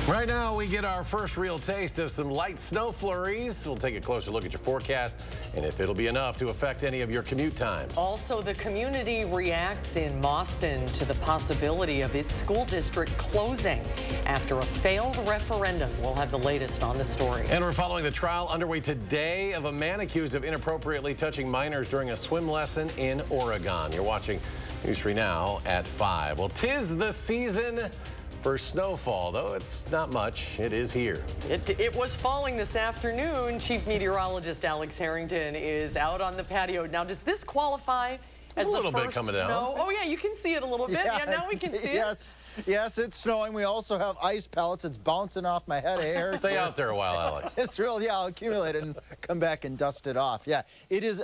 Right now, we get our first real taste of some light snow flurries. We'll take a closer look at your forecast and if it'll be enough to affect any of your commute times. Also, the community reacts in Madison to the possibility of its school district closing after a failed referendum. We'll have the latest on the story. And we're following the trial underway today of a man accused of inappropriately touching minors during a swim lesson in Oregon. You're watching News 3 Now at 5. Well, 'tis the season for snowfall, though it's not much. It is here. It was falling this afternoon. Chief Meteorologist Alex Harrington is out on the patio. Now, does this qualify as the first bit coming down. snow? Oh, yeah, you can see it a little bit. Yeah, now we can see it. Yes, it's snowing. We also have ice pellets. It's bouncing off my head of hair. Stay out there a while, Alex. It's real, yeah, I'll accumulate it and come back and dust it off. Yeah, it is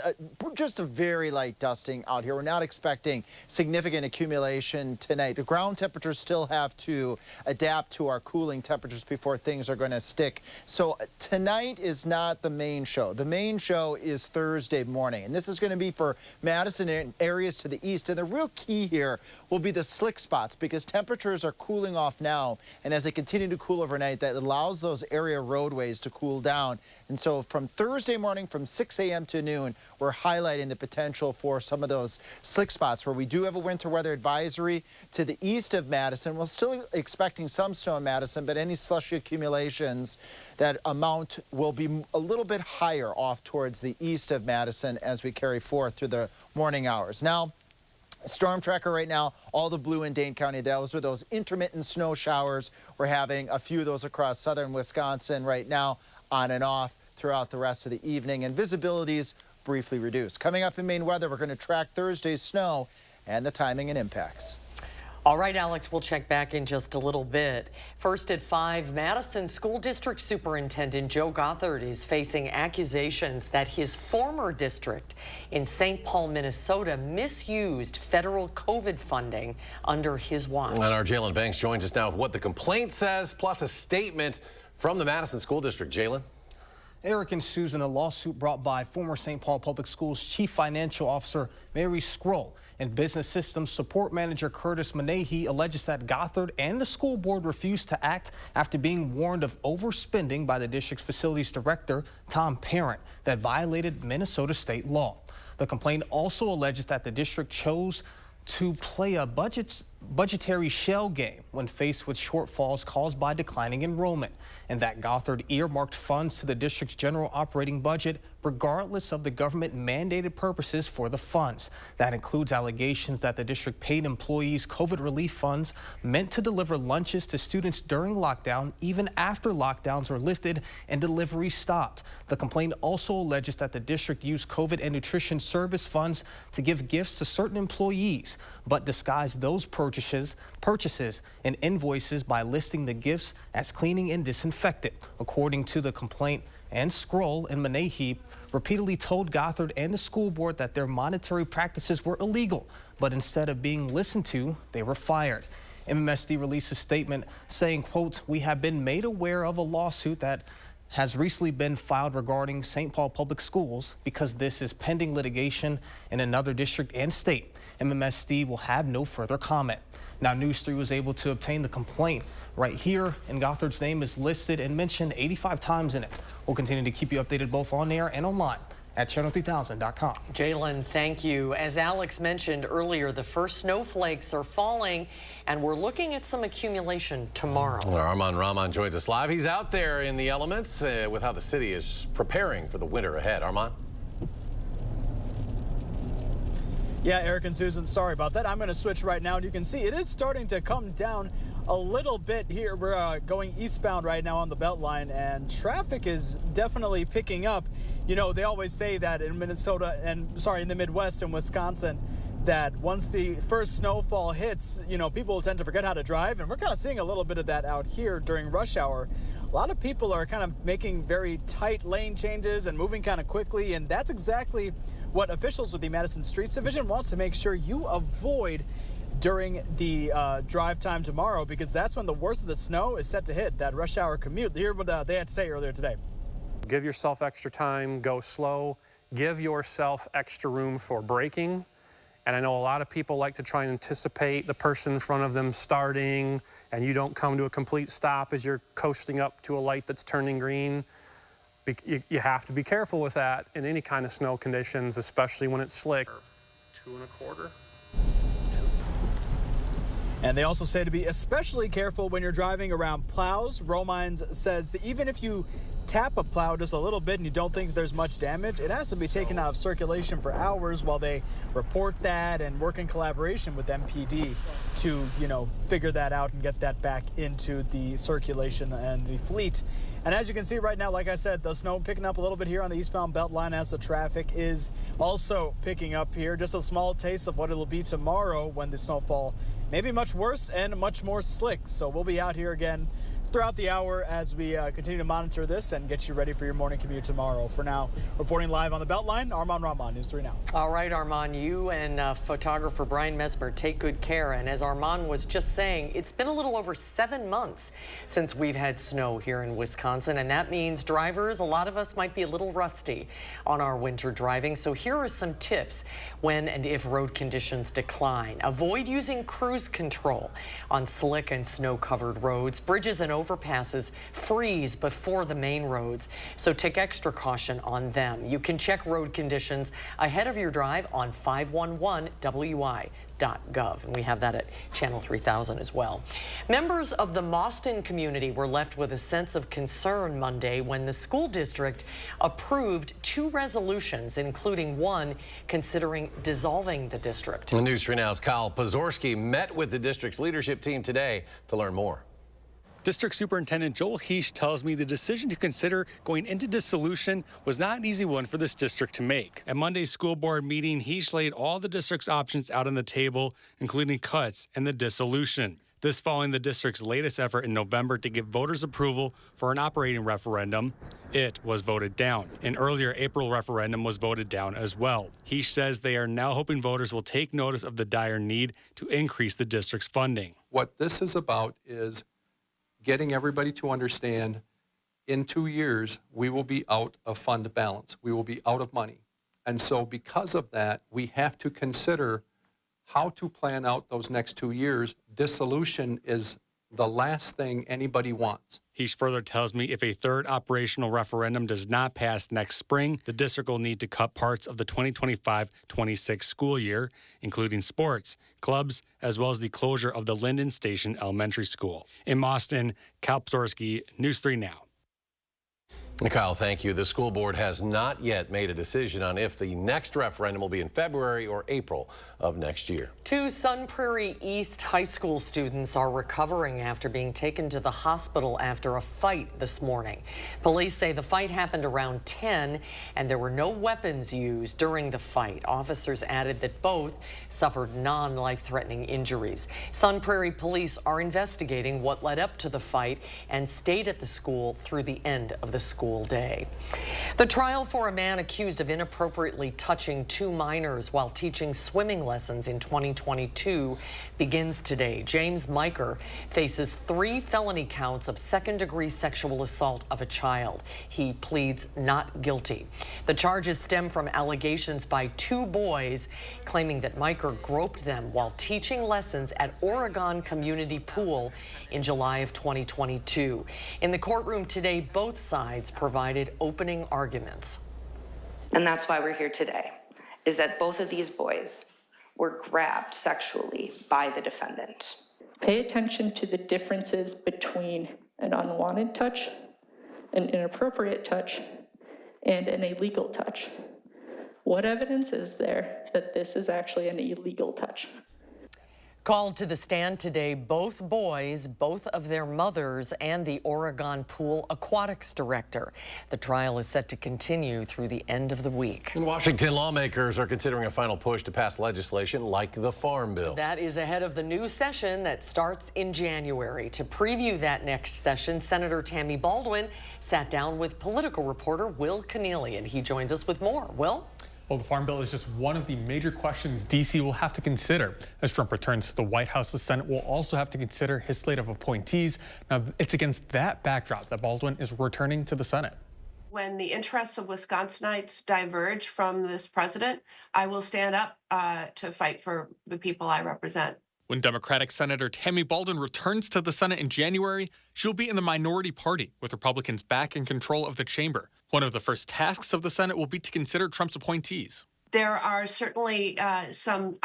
just a very light dusting out here. We're not expecting significant accumulation tonight. The ground temperatures still have to adapt to our cooling temperatures before things are going to stick. So tonight is not the main show. The main show is Thursday morning, and this is going to be for Madison and areas to the east. And the real key here will be the slick spots, because temperatures are cooling off now, and as they continue to cool overnight, that allows those area roadways to cool down. And so from Thursday morning from 6 a.m. to noon, we're highlighting the potential for some of those slick spots where we do have a winter weather advisory to the east of Madison. We're still expecting some snow in Madison, but any slushy accumulations, that amount will be a little bit higher off towards the east of Madison as we carry forth through the morning hours. Now, storm tracker right now, all the blue in Dane County, those are those intermittent snow showers. We're having a few of those across southern Wisconsin right now, on and off throughout the rest of the evening, and visibility's briefly reduced. Coming up in Maine weather, we're going to track Thursday's snow and the timing and impacts. All right, Alex, we'll check back in just a little bit. First at 5, Madison School District Superintendent Joe Gothard is facing accusations that his former district in St. Paul, Minnesota misused federal COVID funding under his watch. And our Jalen Banks joins us now with what the complaint says, plus a statement from the Madison School District. Jalen? Eric and Susan, a lawsuit brought by former St. Paul Public Schools Chief Financial Officer Mary Skrull and Business Systems Support Manager Curtis Manehi alleges that Gothard and the school board refused to act after being warned of overspending by the district's facilities director, Tom Parent, that violated Minnesota state law. The complaint also alleges that the district chose to play a budgetary shell game when faced with shortfalls caused by declining enrollment, and that Gothard earmarked funds to the district's general operating budget regardless of the government-mandated purposes for the funds. That includes allegations that the district paid employees COVID relief funds meant to deliver lunches to students during lockdown, even after lockdowns were lifted and delivery stopped. The complaint also alleges that the district used COVID and nutrition service funds to give gifts to certain employees, but disguised those purchases and invoices by listing the gifts as cleaning and disinfectant. According to the complaint, and Skrull and Manehi repeatedly told Gothard and the school board that their monetary practices were illegal, but instead of being listened to, they were fired. MMSD released a statement saying, quote, "We have been made aware of a lawsuit that has recently been filed regarding St. Paul Public Schools. Because this is pending litigation in another district and state, MMSD will have no further comment." Now, News 3 was able to obtain the complaint right here, and Gothard's name is listed and mentioned 85 times in it. We'll continue to keep you updated both on air and online at channel3000.com. Jalen, thank you. As Alex mentioned earlier, the first snowflakes are falling, and we're looking at some accumulation tomorrow. Well, Armand Rahman joins us live. He's out there in the elements with how the city is preparing for the winter ahead. Armand? Yeah, Eric and Susan, sorry about that. I'm going to switch right now, and you can see it is starting to come down a little bit here. We're going eastbound right now on the Beltline, and traffic is definitely picking up. You know, they always say that in Minnesota and, in the Midwest and Wisconsin, that once the first snowfall hits, you know, people tend to forget how to drive, and we're kind of seeing a little bit of that out here during rush hour. A lot of people are kind of making very tight lane changes and moving kind of quickly, and that's exactly what officials with the Madison Streets Division wants to make sure you avoid during the drive time tomorrow, because that's when the worst of the snow is set to hit, that rush hour commute. Hear what they had to say earlier today. Give yourself extra time, go slow, give yourself extra room for braking, And I know a lot of people like to try and anticipate the person in front of them starting, and you don't come to a complete stop as you're coasting up to a light that's turning green. You have to be careful with that in any kind of snow conditions, especially when it's slick. 2 1/4. And they also say to be especially careful when you're driving around plows. Romines says that even if you tap a plow just a little bit and you don't think there's much damage, it has to be taken out of circulation for hours while they report that and work in collaboration with MPD to, figure that out and get that back into the circulation and the fleet. And as you can see right now, like I said, the snow picking up a little bit here on the eastbound belt line as the traffic is also picking up here. Just a small taste of what it'll be tomorrow when the snowfall may be much worse and much more slick. So we'll be out here again throughout the hour as we continue to monitor this and get you ready for your morning commute tomorrow. For now, reporting live on the Beltline, Armand Rahman, News 3 Now. All right, Armand, you and photographer Brian Mesmer take good care. And as Armand was just saying, it's been a little over 7 months since we've had snow here in Wisconsin, and that means drivers, a lot of us might be a little rusty on our winter driving. So here are some tips when and if road conditions decline. Avoid using cruise control on slick and snow-covered roads. Bridges and overpasses freeze before the main roads, so take extra caution on them. You can check road conditions ahead of your drive on 511wi.gov, and we have that at Channel 3000 as well. Members of the Madison community were left with a sense of concern Monday when the school district approved 2 resolutions, including one considering dissolving the district. The News 3 Now's Kyle Pozorski met with the district's leadership team today to learn more. District Superintendent Joel Heesh tells me the decision to consider going into dissolution was not an easy one for this district to make. At Monday's school board meeting, Heesh laid all the district's options out on the table, including cuts and the dissolution. This following the district's latest effort in November to give voters approval for an operating referendum. It was voted down. An earlier April referendum was voted down as well. Heesh says they are now hoping voters will take notice of the dire need to increase the district's funding. What this is about is getting everybody to understand in 2 years, we will be out of fund balance. We will be out of money. And so because of that, we have to consider how to plan out those next 2 years. Dissolution is the last thing anybody wants. He further tells me if a third operational referendum does not pass next spring, the district will need to cut parts of the 2025-26 school year, including sports, clubs, as well as the closure of the Linden Station Elementary School. In Madison, Kyle Pozorski, News 3 Now. Kyle, thank you. The school board has not yet made a decision on if the next referendum will be in February or April of next year. 2 Sun Prairie East high school students are recovering after being taken to the hospital after a fight this morning. Police say the fight happened around 10 and there were no weapons used during the fight. Officers added that both suffered non-life-threatening injuries. Sun Prairie police are investigating what led up to the fight and stayed at the school through the end of the school day. The trial for a man accused of inappropriately touching 2 minors while teaching swimming lessons in 2022 begins today. James Miker faces 3 felony counts of second-degree sexual assault of a child. He pleads not guilty. The charges stem from allegations by 2 boys claiming that Miker groped them while teaching lessons at Oregon Community Pool in July of 2022. In the courtroom today, both sides provided opening arguments. And that's why we're here today, is that both of these boys were grabbed sexually by the defendant. Pay attention to the differences between an unwanted touch, an inappropriate touch, and an illegal touch. What evidence is there that this is actually an illegal touch? Called to the stand today, both boys, both of their mothers, and the Oregon Pool Aquatics director. The trial is set to continue through the end of the week. In Washington, lawmakers are considering a final push to pass legislation like the Farm Bill. That is ahead of the new session that starts in January. To preview that next session, Senator Tammy Baldwin sat down with political reporter Will Keneally, and he joins us with more. Will? Well, the Farm Bill is just one of the major questions D.C. will have to consider. As Trump returns to the White House, the Senate will also have to consider his slate of appointees. Now, it's against that backdrop that Baldwin is returning to the Senate. When the interests of Wisconsinites diverge from this president, I will stand up to fight for the people I represent. When Democratic Senator Tammy Baldwin returns to the Senate in January, she'll be in the minority party, with Republicans back in control of the chamber. One of the first tasks of the Senate will be to consider Trump's appointees. There are certainly some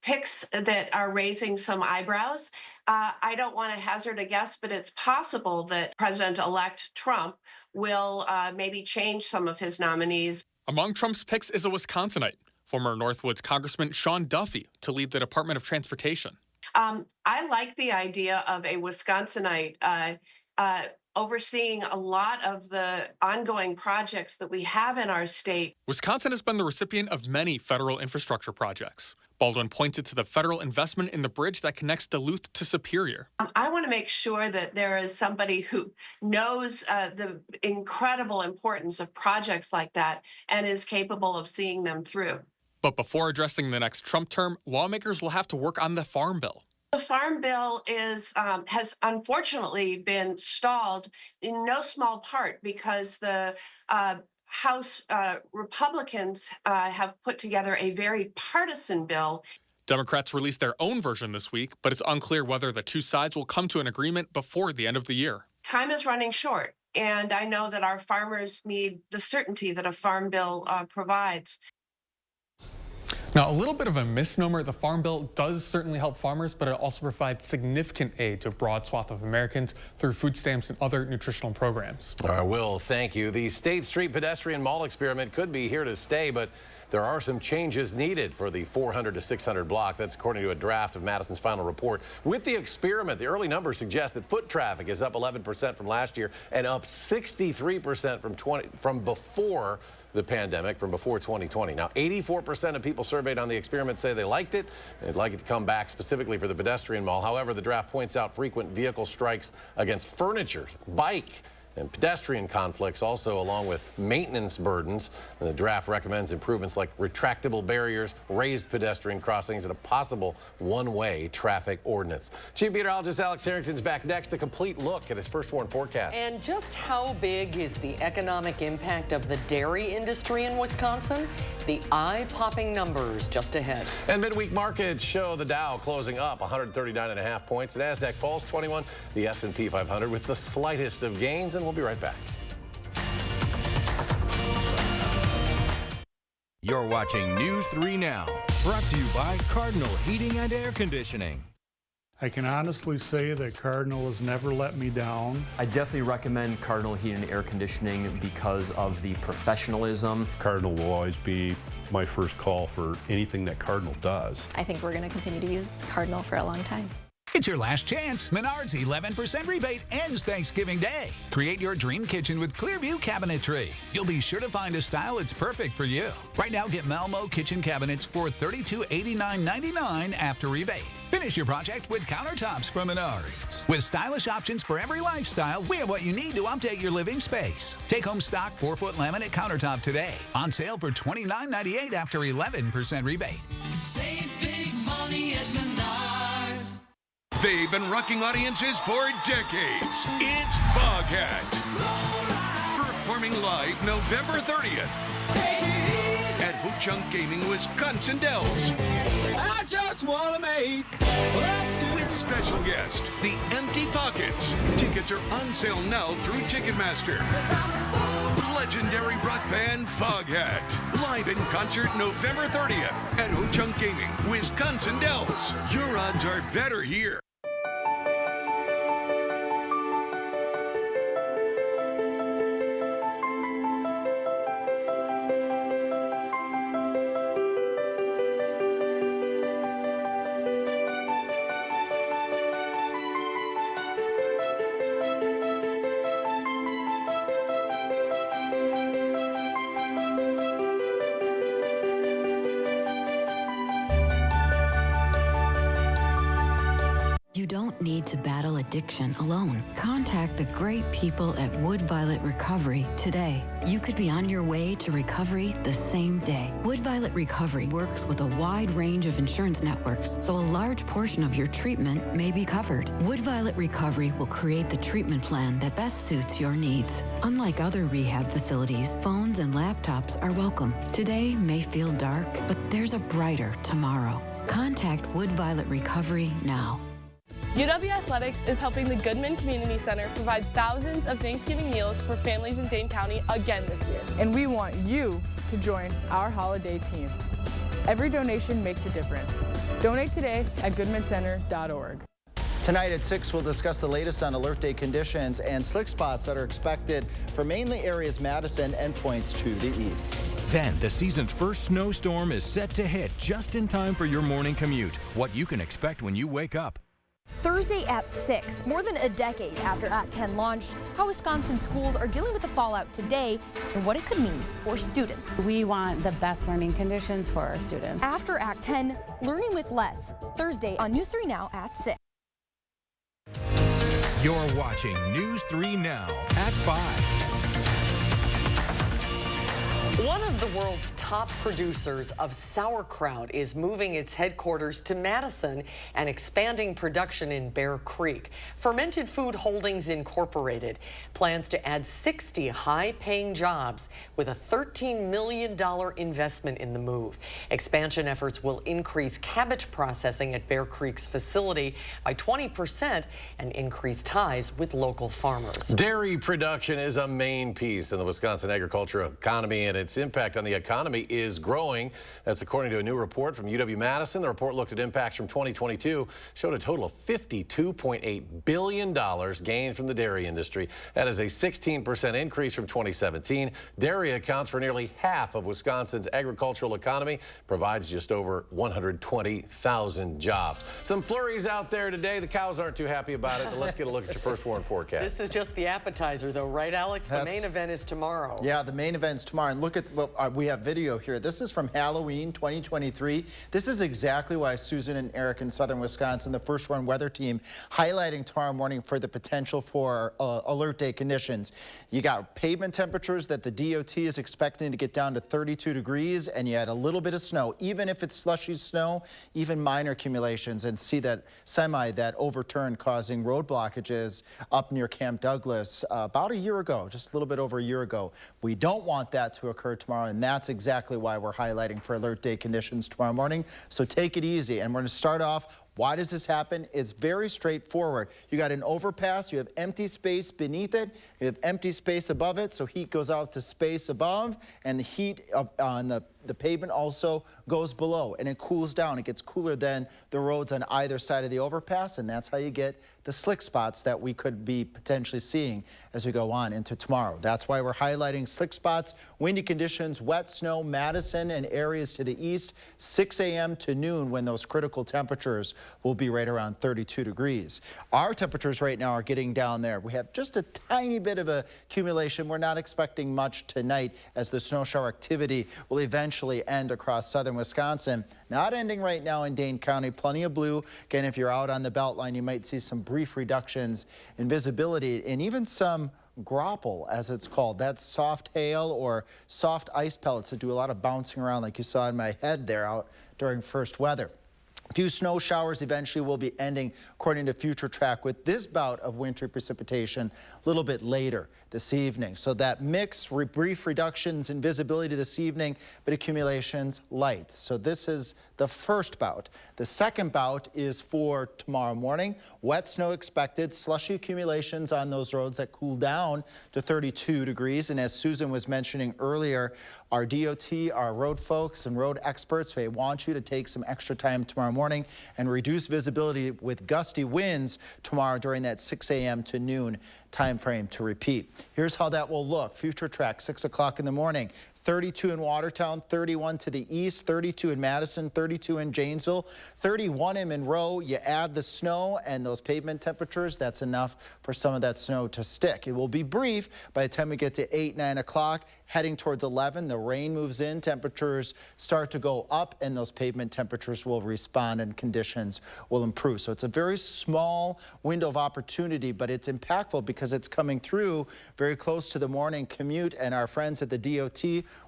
picks that are raising some eyebrows. I don't want to hazard a guess, but it's possible that President-elect Trump will maybe change some of his nominees. Among Trump's picks is a Wisconsinite, former Northwoods Congressman Sean Duffy, to lead the Department of Transportation. I like the idea of a Wisconsinite overseeing a lot of the ongoing projects that we have in our state. Wisconsin has been the recipient of many federal infrastructure projects. Baldwin pointed to the federal investment in the bridge that connects Duluth to Superior. I want to make sure that there is somebody who knows the incredible importance of projects like that and is capable of seeing them through. But before addressing the next Trump term, lawmakers will have to work on the Farm Bill. The Farm Bill has unfortunately been stalled in no small part because the House Republicans have put together a very partisan bill. Democrats released their own version this week, but it's unclear whether the two sides will come to an agreement before the end of the year. Time is running short, and I know that our farmers need the certainty that a Farm Bill provides. Now, a little bit of a misnomer, the Farm Bill does certainly help farmers, but it also provides significant aid to a broad swath of Americans through food stamps and other nutritional programs. All right, Will, thank you. The State Street pedestrian mall experiment could be here to stay, but there are some changes needed for the 400 to 600 block. That's according to a draft of Madison's final report. With the experiment, the early numbers suggest that foot traffic is up 11% from last year and up 63% from before the pandemic, from before 2020. Now, 84% of people surveyed on the experiment say they liked it. They'd like it to come back specifically for the pedestrian mall. However, the draft points out frequent vehicle strikes against furniture, bike, and pedestrian conflicts, also along with maintenance burdens. And the draft recommends improvements like retractable barriers, raised pedestrian crossings, and a possible one-way traffic ordinance. Chief Meteorologist Alex Harrington's back next. A complete look at his first warn forecast. And just how big is the economic impact of the dairy industry in Wisconsin? The eye-popping numbers just ahead. And midweek markets show the Dow closing up 139.5 points. The Nasdaq falls 21. The S&P 500 with the slightest of gains. And we'll be right back. You're watching News 3 Now, brought to you by Cardinal Heating and Air Conditioning. I can honestly say that Cardinal has never let me down. I definitely recommend Cardinal Heating and Air Conditioning because of the professionalism. Cardinal will always be my first call for anything that Cardinal does. I think we're going to continue to use Cardinal for a long time. It's your last chance. Menards 11% rebate ends Thanksgiving Day. Create your dream kitchen with Clearview Cabinetry. You'll be sure to find a style that's perfect for you. Right now, get Malmo kitchen cabinets for $3289.99 after rebate. Finish your project with countertops from Menards. With stylish options for every lifestyle, we have what you need to update your living space. Take home stock 4-foot laminate countertop today. On sale for $29.98 after 11% rebate. Save big money at Menards. They've been rocking audiences for decades. It's Foghat. Performing live November 30th at Ho-Chunk Gaming, Wisconsin Dells. I just want to make with special guest, the Empty Pockets. Tickets are on sale now through Ticketmaster. Legendary rock band Foghat. Live in concert November 30th at Ho-Chunk Gaming, Wisconsin Dells. Your odds are better here. need to battle addiction alone. Contact the great people at Wood Violet Recovery today. You could be on your way to recovery the same day. Wood Violet Recovery works with a wide range of insurance networks, so a large portion of your treatment may be covered. Wood Violet Recovery will create the treatment plan that best suits your needs. Unlike other rehab facilities, phones and laptops are welcome. Today may feel dark, but there's a brighter tomorrow. Contact Wood Violet Recovery now. UW Athletics is helping the Goodman Community Center provide thousands of Thanksgiving meals for families in Dane County again this year. And we want you to join our holiday team. Every donation makes a difference. Donate today at goodmancenter.org. Tonight at 6, we'll discuss the latest on alert day conditions and slick spots that are expected for mainly areas Madison and points to the east. Then the season's first snowstorm is set to hit just in time for your morning commute. What you can expect when you wake up. Thursday at 6, more than a decade after Act 10 launched, how Wisconsin schools are dealing with the fallout today and what it could mean for students. We want the best learning conditions for our students. After Act 10, learning with less. Thursday on News 3 Now at 6. You're watching News 3 Now at 5. One of the world's top producers of sauerkraut is moving its headquarters to Madison and expanding production in Bear Creek. Fermented Food Holdings Incorporated plans to add 60 high-paying jobs with a $13 million investment in the move. Expansion efforts will increase cabbage processing at Bear Creek's facility by 20% and increase ties with local farmers. Dairy production is a main piece in the Wisconsin agricultural economy, and its impact on the economy is growing. That's according to a new report from UW-Madison. The report looked at impacts from 2022, showed a total of $52.8 billion gained from the dairy industry. That is a 16% increase from 2017. Dairy accounts for nearly half of Wisconsin's agricultural economy, provides just over 120,000 jobs. Some flurries out there today. The cows aren't too happy about it, but let's get a look at your first warn forecast. This is just the appetizer, though, right, Alex? The main event is tomorrow. Yeah, the main event's tomorrow. And look at what we have video here. This is from Halloween 2023. This is exactly why Susan and Eric in southern Wisconsin, the first warn weather team, highlighting tomorrow morning for the potential for alert day conditions. You got pavement temperatures that the DOT is expecting to get down to 32 degrees, and you had a little bit of snow. Even if it's slushy snow, even minor accumulations, and see that semi that overturned, causing road blockages up near Camp Douglas about a year ago, just a little bit over a year ago. We don't want that to occur tomorrow, and that's exactly why we're highlighting for alert day conditions tomorrow morning. So take it easy, and we're going to start off. Why does this happen? It's very straightforward. You got an overpass, you have empty space beneath it, you have empty space above it, so heat goes out to space above, and the heat on the pavement also goes below, and it cools down. It gets cooler than the roads on either side of the overpass, and that's how you get the slick spots that we could be potentially seeing as we go on into tomorrow. That's why we're highlighting slick spots, windy conditions, wet snow, Madison and areas to the east, 6 a.m. to noon, when those critical temperatures will be right around 32 degrees. Our temperatures right now are getting down there. We have just a tiny bit of accumulation. We're not expecting much tonight, as the snow shower activity will eventually end across southern Wisconsin. Not ending right now in Dane County. Plenty of blue. Again, if you're out on the Beltline, you might see some brief reductions in visibility and even some grapple, as it's called. That's soft hail or soft ice pellets that do a lot of bouncing around, like you saw in my head there out during first weather. A few snow showers eventually will be ending, according to Future Track, with this bout of wintry precipitation a little bit later this evening. So that mix, brief reductions in visibility this evening, but accumulations light. So this is the first bout. The second bout is for tomorrow morning. Wet snow expected, slushy accumulations on those roads that cool down to 32 degrees. And as Susan was mentioning earlier, our DOT, our road folks and road experts, they want you to take some extra time tomorrow morning and reduce visibility with gusty winds tomorrow during that 6 a.m. to noon time frame to repeat. Here's how that will look. Future track, 6 o'clock in the morning. 32 in Watertown, 31 to the east, 32 in Madison, 32 in Janesville, 31 in Monroe. You add the snow and those pavement temperatures, that's enough for some of that snow to stick. It will be brief by the time we get to 8, 9 o'clock, heading towards 11. The rain moves in, temperatures start to go up, and those pavement temperatures will respond and conditions will improve. So it's a very small window of opportunity, but it's impactful because it's coming through very close to the morning commute. And our friends at the DOT,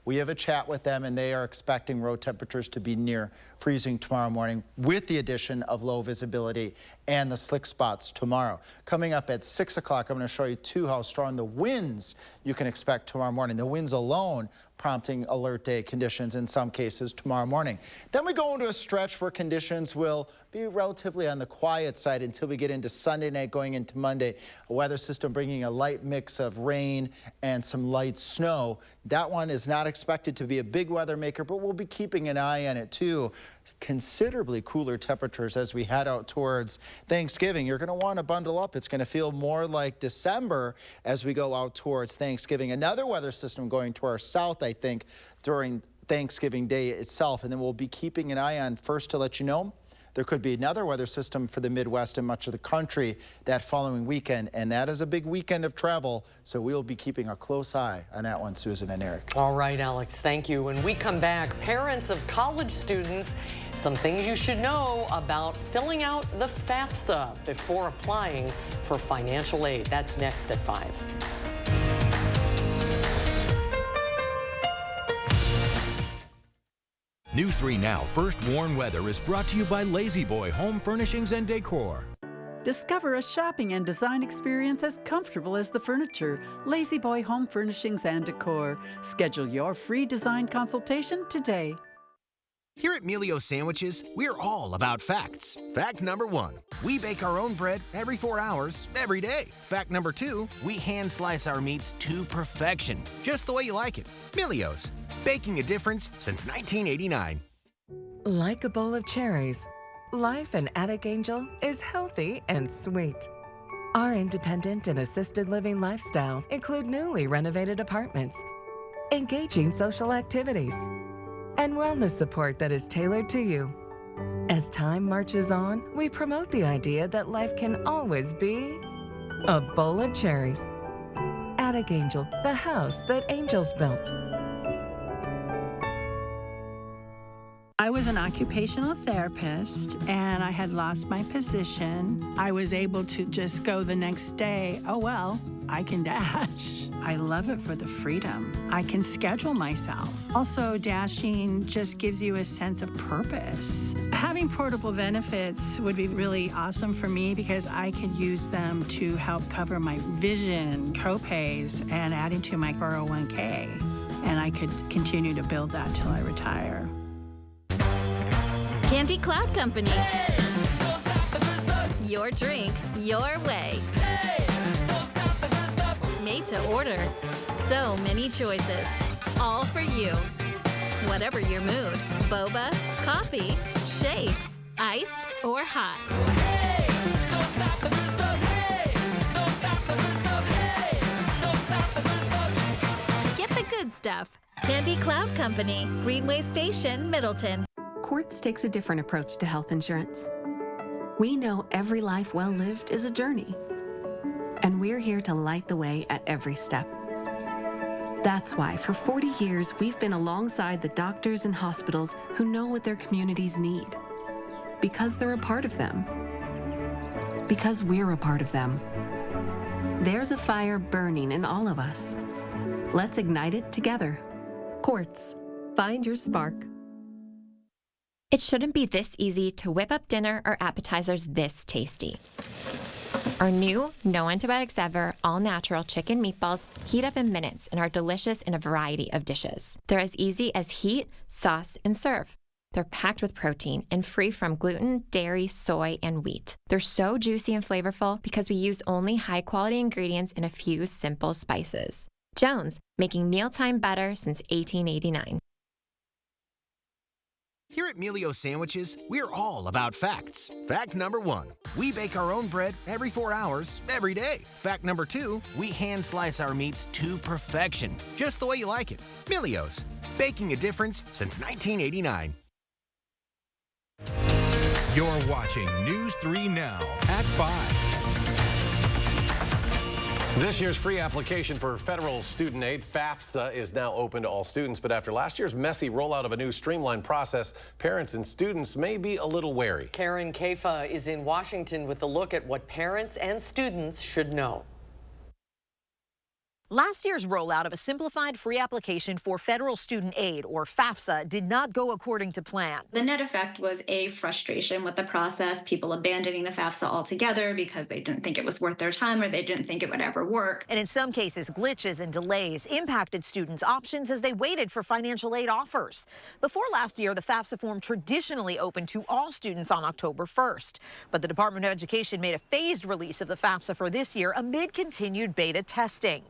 we have a chat with them, and they are expecting road temperatures to be near freezing tomorrow morning with the addition of low visibility and the slick spots tomorrow. Coming up at 6 o'clock, I'm going to show you too how strong the winds you can expect tomorrow morning. The winds alone prompting alert day conditions in some cases tomorrow morning. Then we go into a stretch where conditions will be relatively on the quiet side until we get into Sunday night going into Monday. A weather system bringing a light mix of rain and some light snow. That one is not expected to be a big weather maker, but we'll be keeping an eye on it too. Considerably cooler temperatures as we head out towards Thanksgiving. You're going to want to bundle up. It's going to feel more like December as we go out towards Thanksgiving. Another weather system going to our south, I think, during Thanksgiving Day itself. And then we'll be keeping an eye on, first to let you know, there could be another weather system for the Midwest and much of the country that following weekend, and that is a big weekend of travel, so we'll be keeping a close eye on that one, Susan and Eric. All right, Alex, thank you. When we come back, parents of college students, some things you should know about filling out the FAFSA before applying for financial aid. That's next at 5. News 3 Now First Warn Weather is brought to you by Lazy Boy Home Furnishings and Decor. Discover a shopping and design experience as comfortable as the furniture. Lazy Boy Home Furnishings and Decor. Schedule your free design consultation today. Here at Melio Sandwiches, we're all about facts. Fact number 1, we bake our own bread every 4 hours, every day. Fact number 2, we hand slice our meats to perfection, just the way you like it. Melio's, baking a difference since 1989. Like a bowl of cherries, life in Attic Angel is healthy and sweet. Our independent and assisted living lifestyles include newly renovated apartments, engaging social activities, and wellness support that is tailored to you. As time marches on, we promote the idea that life can always be a bowl of cherries. Attic Angel, the house that angels built. I was an occupational therapist and I had lost my position. I was able to just go the next day, oh well, I can dash. I love it for the freedom. I can schedule myself. Also, dashing just gives you a sense of purpose. Having portable benefits would be really awesome for me because I could use them to help cover my vision, copays, and adding to my 401k. And I could continue to build that till I retire. Candy Cloud Company. Your drink, your way. Made to order. So many choices. All for you. Whatever your mood. Boba, coffee, shakes, iced, or hot. Get the good stuff. Candy Cloud Company. Greenway Station, Middleton. Quartz takes a different approach to health insurance. We know every life well lived is a journey, and we're here to light the way at every step. That's why for 40 years, we've been alongside the doctors and hospitals who know what their communities need. Because they're a part of them. Because we're a part of them. There's a fire burning in all of us. Let's ignite it together. Quartz. Find your spark. It shouldn't be this easy to whip up dinner or appetizers this tasty. Our new, no antibiotics ever, all-natural chicken meatballs heat up in minutes and are delicious in a variety of dishes. They're as easy as heat, sauce, and serve. They're packed with protein and free from gluten, dairy, soy, and wheat. They're so juicy and flavorful because we use only high-quality ingredients and a few simple spices. Jones, making mealtime better since 1889. Here at Melio Sandwiches, we're all about facts. Fact number 1, we bake our own bread every 4 hours, every day. Fact number 2, we hand slice our meats to perfection, just the way you like it. Melio's, baking a difference since 1989. You're watching News 3 Now at 5. This year's free application for federal student aid, FAFSA, is now open to all students. But after last year's messy rollout of a new streamlined process, parents and students may be a little wary. Karen Kafa is in Washington with a look at what parents and students should know. Last year's rollout of a simplified free application for federal student aid, or FAFSA, did not go according to plan. The net effect was a frustration with the process, people abandoning the FAFSA altogether because they didn't think it was worth their time or they didn't think it would ever work. And in some cases, glitches and delays impacted students' options as they waited for financial aid offers. Before last year, the FAFSA form traditionally opened to all students on October 1st. But the Department of Education made a phased release of the FAFSA for this year amid continued beta testing.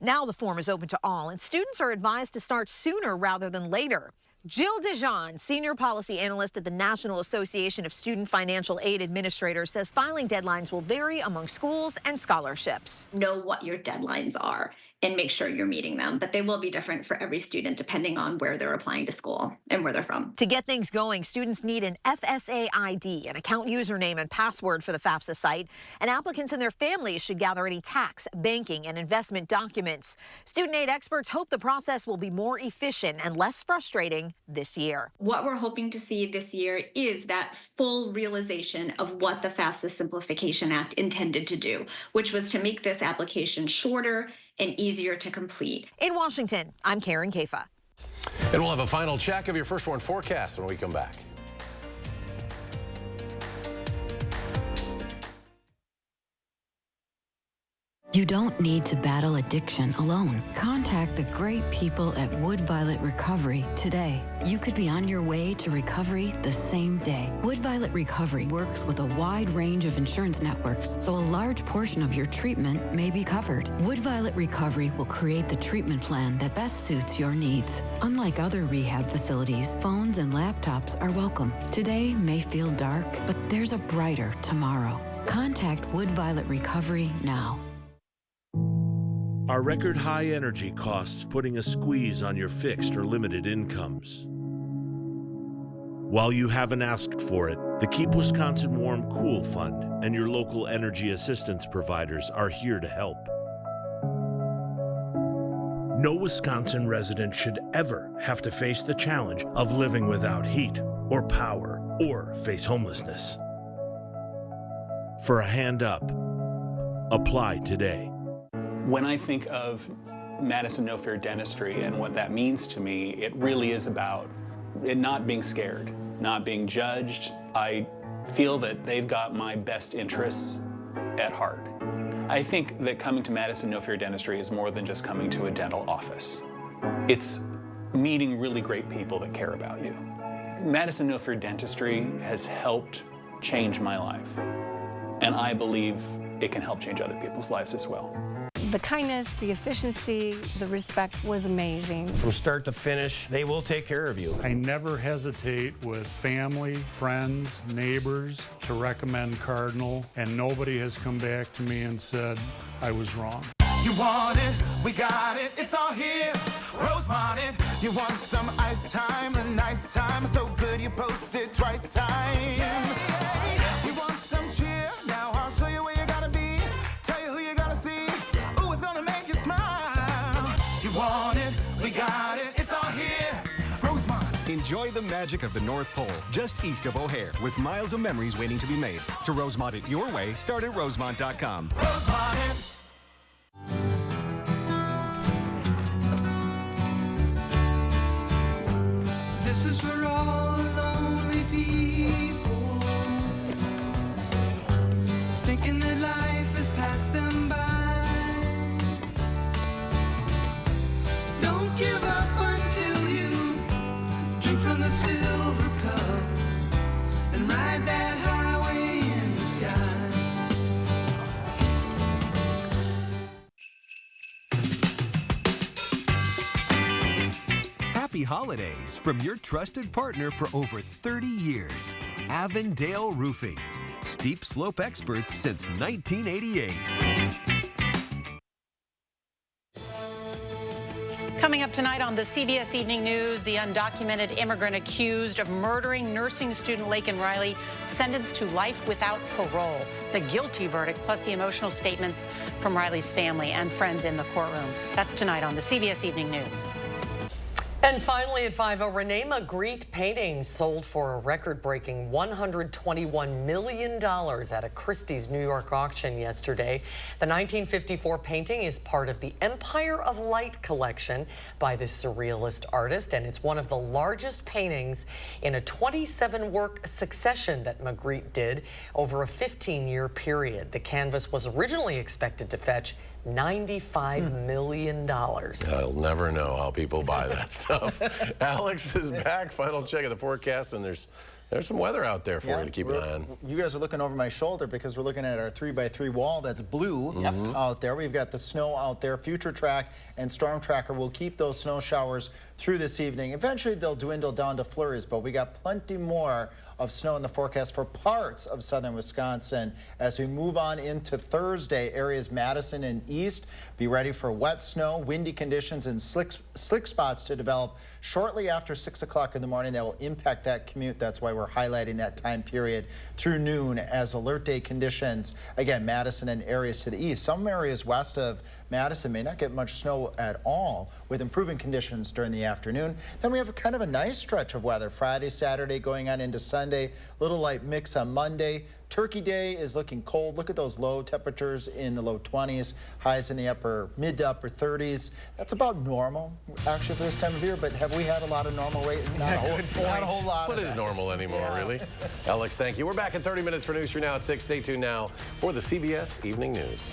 Now the form is open to all, and students are advised to start sooner rather than later. Jill DeJean, senior policy analyst at the National Association of Student Financial Aid Administrators, says filing deadlines will vary among schools and scholarships. Know what your deadlines are and make sure you're meeting them, but they will be different for every student depending on where they're applying to school and where they're from. To get things going, students need an FSA ID, an account username and password for the FAFSA site, and applicants and their families should gather any tax, banking, and investment documents. Student aid experts hope the process will be more efficient and less frustrating this year. What we're hoping to see this year is that full realization of what the FAFSA Simplification Act intended to do, which was to make this application shorter and easier to complete. In Washington, I'm Karen Kafa. And we'll have a final check of your First Warn forecast when we come back. You don't need to battle addiction alone. Contact the great people at Wood Violet Recovery today. You could be on your way to recovery the same day. Wood Violet Recovery works with a wide range of insurance networks, so a large portion of your treatment may be covered. Wood Violet Recovery will create the treatment plan that best suits your needs. Unlike other rehab facilities, phones and laptops are welcome. Today may feel dark, but there's a brighter tomorrow. Contact Wood Violet Recovery now. Are record high energy costs putting a squeeze on your fixed or limited incomes? While you haven't asked for it, the Keep Wisconsin Warm Cool Fund and your local energy assistance providers are here to help. No Wisconsin resident should ever have to face the challenge of living without heat or power or face homelessness. For a hand up, apply today. When I think of Madison No Fear Dentistry and what that means to me, it really is about it not being scared, not being judged. I feel that they've got my best interests at heart. I think that coming to Madison No Fear Dentistry is more than just coming to a dental office. It's meeting really great people that care about you. Madison No Fear Dentistry has helped change my life, and I believe it can help change other people's lives as well. The kindness, the efficiency, the respect was amazing. From start to finish, they will take care of you. I never hesitate with family, friends, neighbors to recommend Cardinal, and nobody has come back to me and said I was wrong. You want it, we got it, it's all here. Rosemont it, you want some ice time, a nice time, so good you posted twice time. You want some cheer, now I'll show you where you gotta be, tell you who you gotta see, ooh, it's gonna make you smile. You want it, we got it, it's all here. Rosemont. Enjoy the magic of the North Pole, just east of O'Hare, with miles of memories waiting to be made. To Rosemont it your way, start at rosemont.com. Rosemont it. This is for all the lonely people, thinking that life has passed them by. Don't give up until you drink from the silver cup and ride that highway in the sky. happy holidays from your trusted partner for over 30 years, Avondale Roofing. Steep slope experts since 1988. Coming up tonight on the CBS Evening News, the undocumented immigrant accused of murdering nursing student Laken Riley sentenced to life without parole. The guilty verdict plus the emotional statements from Riley's family and friends in the courtroom. That's tonight on the CBS Evening News. And finally at 5:00, Renee Magritte paintings sold for a record-breaking $121 million at a Christie's New York auction yesterday. The 1954 painting is part of the Empire of Light collection by the surrealist artist, and it's one of the largest paintings in a 27-work succession that Magritte did over a 15-year period. The canvas was originally expected to fetch $95 million. I'll never know how people buy that stuff. Alex is back. Final check of the forecast, and there's some weather out there for you to keep an eye on. You guys are looking over my shoulder because we're looking at our 3x3 wall that's blue out there. We've got the snow out there. Future Track and Storm Tracker will keep those snow showers through this evening. Eventually, they'll dwindle down to flurries, but we got plenty more of snow in the forecast for parts of southern Wisconsin. As we move on into Thursday, areas Madison and east, be ready for wet snow, windy conditions, and slick spots to develop shortly after 6 o'clock in the morning. That will impact that commute. That's why we're highlighting that time period through noon as alert day conditions. Again, Madison and areas to the east. Some areas west of Madison may not get much snow at all, with improving conditions during the afternoon. Then we have kind of a nice stretch of weather Friday, Saturday, going on into Sunday. Little light mix on Monday. Turkey Day is looking cold. Look at those low temperatures in the low 20s, highs in the mid to upper 30s. That's about normal, actually, for this time of year. But have we had a lot of normal lately? Not a whole lot. What is normal anymore, really? Alex, thank you. We're back in 30 minutes for News 3 Now at 6. Stay tuned now for the CBS Evening News.